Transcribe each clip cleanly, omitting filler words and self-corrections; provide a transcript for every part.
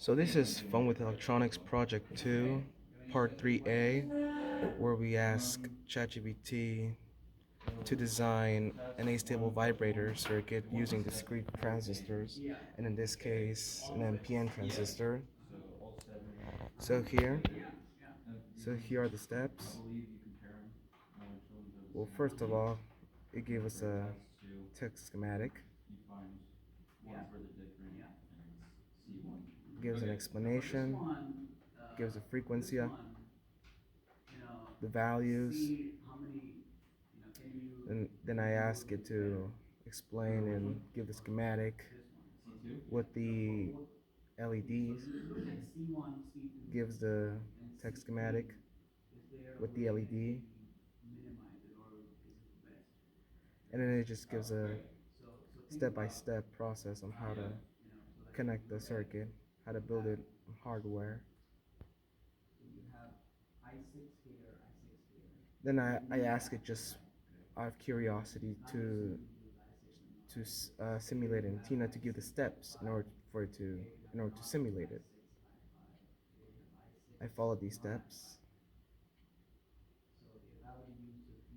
So this is Fun with Electronics Project 2, Part 3A, where we ask ChatGPT to design an astable vibrator circuit using discrete transistors, and in this case, an NPN transistor. So here, so here are the steps. Well, first of all, it gave us a text schematic, gives an explanation, gives a frequency, the values, and then I ask it to explain and give the schematic with the LEDs, gives the text schematic with the LED, and then it just gives a step-by-step process on how to connect the circuit, how to build it on hardware. Then I ask it just out of curiosity to simulate antenna to give the steps in order for it to in order to simulate it. I followed these steps,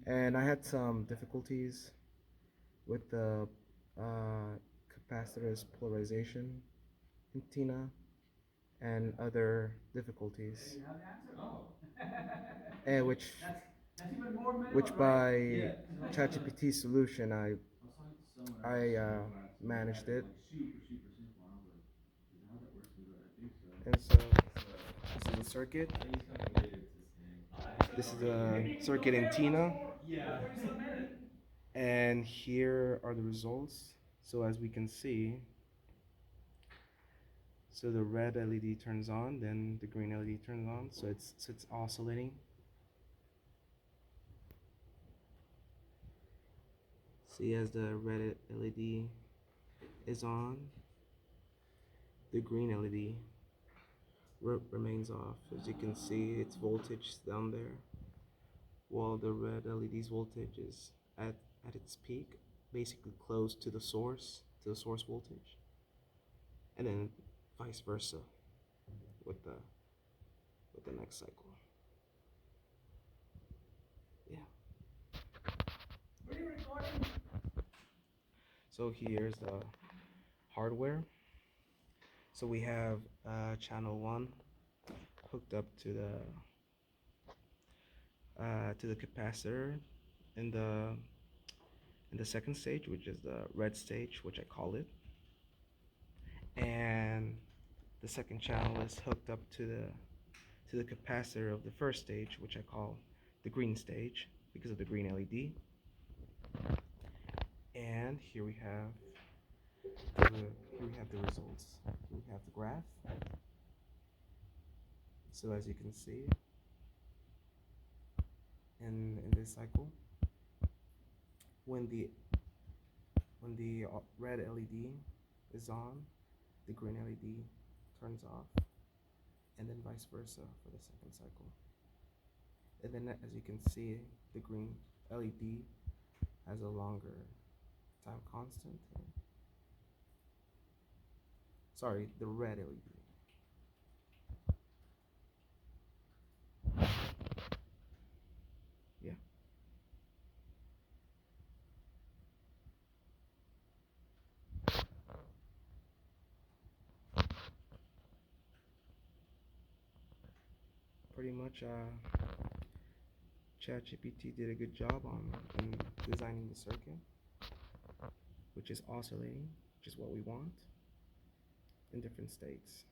and I had some difficulties with the capacitor's polarization antenna and other difficulties, and which by ChatGPT solution I managed it. And so this is a circuit. This is a circuit antenna. And here are the results. So as we can see, so the red LED turns on, then the green LED turns on. So it's oscillating. See, as the red LED is on, the green LED remains off. As you can see, its voltage down there, while the red LED's voltage is at its peak, basically close to the source voltage, and then vice versa with the next cycle. Yeah. So here's the hardware. So we have channel 1 hooked up to the capacitor in the second stage, which is the red stage, which I call it, and the second channel is hooked up to the capacitor of the first stage, which I call the green stage because of the green LED. And here we have the results. We have the graph. So as you can see, in this cycle, when the red LED is on, the green LED turns off, and then vice versa for the second cycle. And then as you can see, the green LED has a longer time constant. Sorry, the red LED. Yeah. Pretty much ChatGPT did a good job in designing the circuit, which is oscillating, which is what we want, in different states.